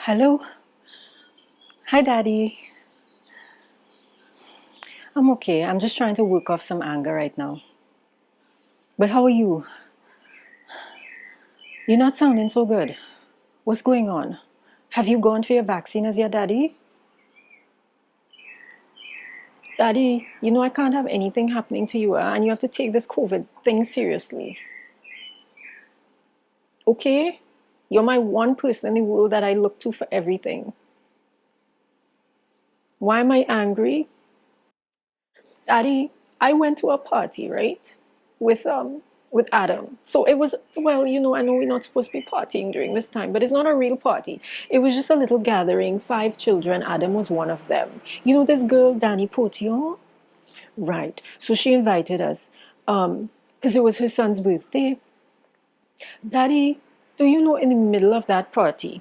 Hello? Hi, Daddy. I'm okay. I'm just trying to work off some anger right now. But how are you? You're not sounding so good. What's going on? Have you gone for your vaccine as yet, Daddy? Daddy, you know I can't have anything happening to you, and you have to take this COVID thing seriously. Okay? You're my one person in the world that I look to for everything. Why am I angry? Daddy, I went to a party, right? With with Adam. So it was, well, I know we're not supposed to be partying during this time, but it's not a real party. It was just a little gathering, 5 children. Adam was one of them. You know this girl, Danny Potillon? Right. So she invited us because it was her son's birthday. Daddy, do you know in the middle of that party,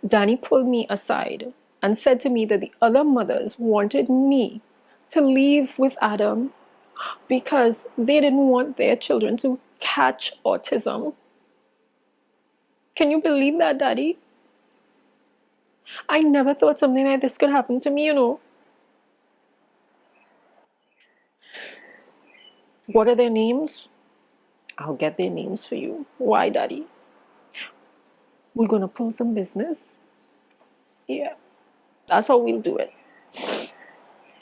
Danny pulled me aside and said to me that the other mothers wanted me to leave with Adam because they didn't want their children to catch autism. Can you believe that, Daddy? I never thought something like this could happen to me, What are their names? I'll get their names for you. Why, Daddy? We're gonna pull some business. Yeah, that's how we'll do it.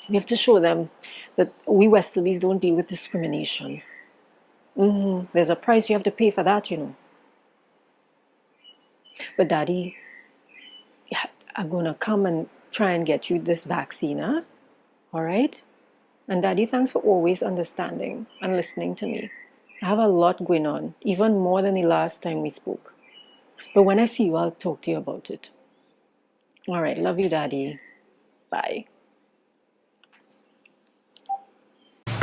We have to show them that we Westerlies don't deal with discrimination. There's a price you have to pay for that. But Daddy, I'm gonna come and try and get you this vaccine, huh? All right? And Daddy, thanks for always understanding and listening to me. I have a lot going on, even more than the last time we spoke. But when I see you, I'll talk to you about it. All right, love you, Daddy. Bye.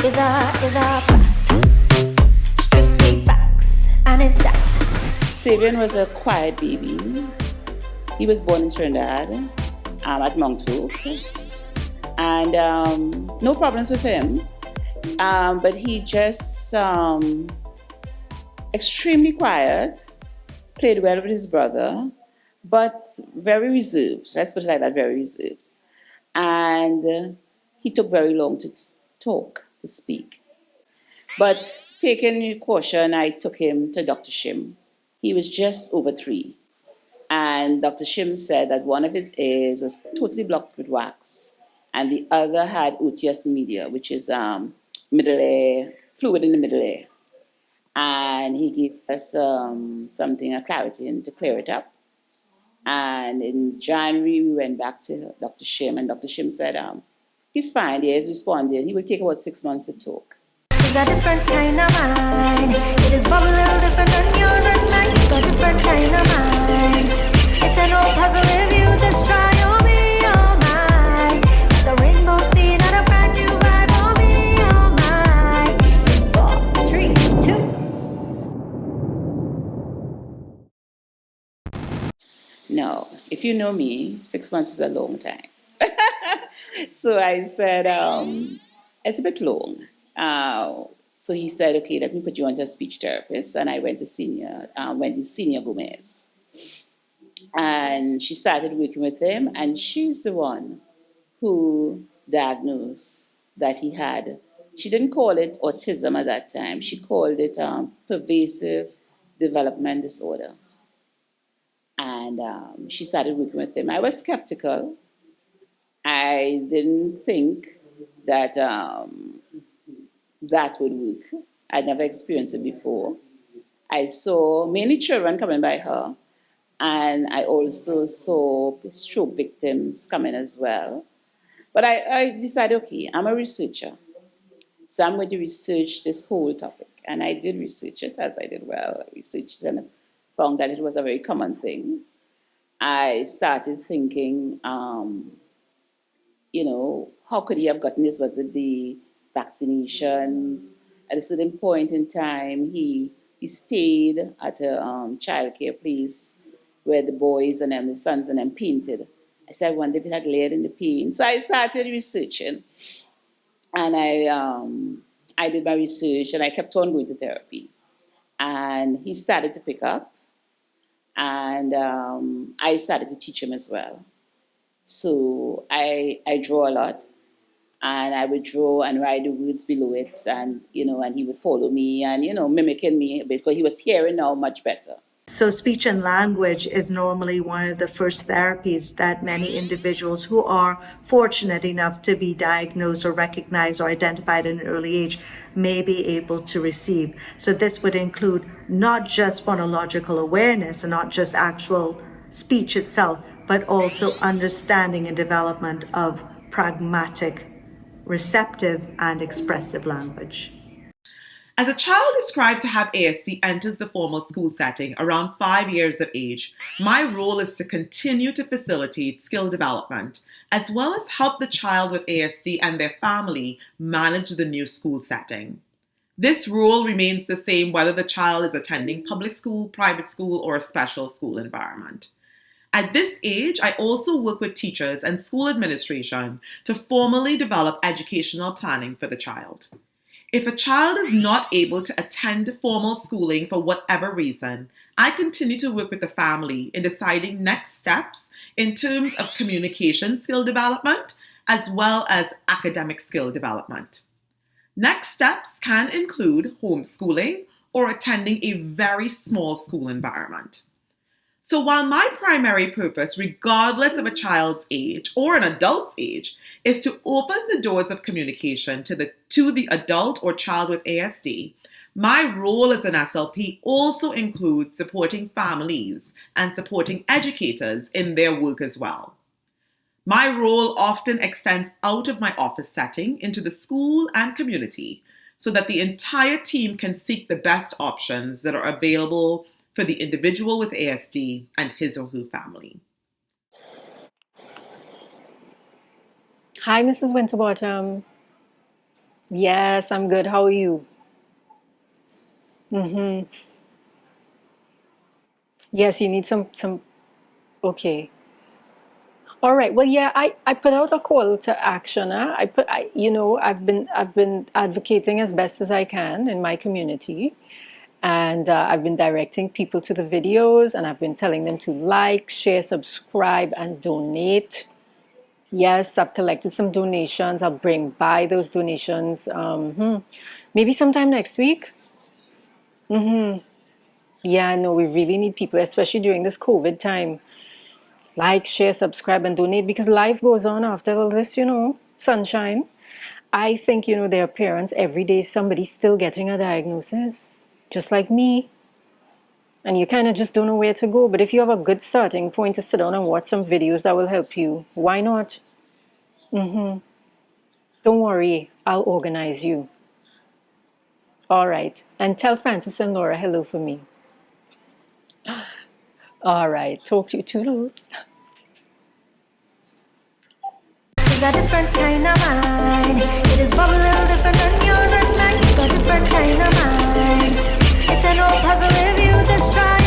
Is a fact, strictly facts, and is that Savian was a quiet baby. He was born in Trinidad at Mount Hope, and no problems with him. But he just extremely quiet, played well with his brother, but very reserved. Let's put it like that, very reserved. And he took very long to talk, to speak. But taking caution, I took him to Dr. Shim. He was just over 3. And Dr. Shim said that one of his ears was totally blocked with wax, and the other had otitis media, which is middle ear, fluid in the middle ear. And he gave us something, a Claritin, to clear it up. And in January, we went back to Dr. Shim, and Dr. Shim said, he's fine, he has responded. He will take about 6 months to talk. is a different kind of mind. It is but a little different than yours and mine. It's a different kind of mind. It's an old puzzle if you just try. You'll be all mine. The rainbow scene and a brand new vibe. You'll be all mine. 4, 3, 2. No, if you know me, 6 months is a long time. So I said, it's a bit long. So he said, okay, let me put you onto a speech therapist. And I went to Senior Gomez. And she started working with him. And she's the one who diagnosed that he had. She didn't call it autism at that time. She called it pervasive development disorder. And she started working with him. I was skeptical. I didn't think that that would work. I'd never experienced it before. I saw many children coming by her, and I also saw stroke victims coming as well. But I decided, okay, I'm a researcher, so I'm going to research this whole topic. And I did research it, as I did well. I researched it and found that it was a very common thing. I started thinking, how could he have gotten this? Was it the vaccinations? At a certain point in time, he stayed at a childcare place where the boys and the sons and them painted. I said, I wonder if it had layered in the paint. So I started researching, and I did my research, and I kept on going to therapy. And he started to pick up. And I started to teach him as well. So I draw a lot, and I would draw and write the words below it, and and he would follow me and mimicking me because he was hearing now much better. So, speech and language is normally one of the first therapies that many individuals who are fortunate enough to be diagnosed or recognized or identified at an early age may be able to receive. So, this would include not just phonological awareness and not just actual speech itself, but also understanding and development of pragmatic, receptive, and expressive language. As a child described to have ASD enters the formal school setting around 5 years of age, my role is to continue to facilitate skill development, as well as help the child with ASD and their family manage the new school setting. This role remains the same whether the child is attending public school, private school, or a special school environment. At this age, I also work with teachers and school administration to formally develop educational planning for the child. If a child is not able to attend formal schooling for whatever reason, I continue to work with the family in deciding next steps in terms of communication skill development as well as academic skill development. Next steps can include homeschooling or attending a very small school environment. So while my primary purpose, regardless of a child's age or an adult's age, is to open the doors of communication to the adult or child with ASD, my role as an SLP also includes supporting families and supporting educators in their work as well. My role often extends out of my office setting into the school and community so that the entire team can seek the best options that are available for the individual with ASD and his or her family. Hi, Mrs. Winterbottom. Yes, I'm good. How are you? Yes, you need some. Okay. All right. Well, yeah, I put out a call to action. I've been advocating as best as I can in my community. And I've been directing people to the videos, and I've been telling them to like, share, subscribe, and donate. Yes, I've collected some donations. I'll bring by those donations maybe sometime next week. Yeah, no, we really need people, especially during this COVID time. Like, share, subscribe, and donate, because life goes on after all this, sunshine. I think, there are parents every day, somebody's still getting a diagnosis. Just like me. And you kind of just don't know where to go. But if you have a good starting point to sit down and watch some videos that will help you, why not? Don't worry, I'll organize you. All right. And tell Francis and Laura hello for me. All right. Talk to you, toodles. It's a different kind of mind. It is probably a little different than yours and mine. It's a different kind of mind. It's an old puzzle if you just try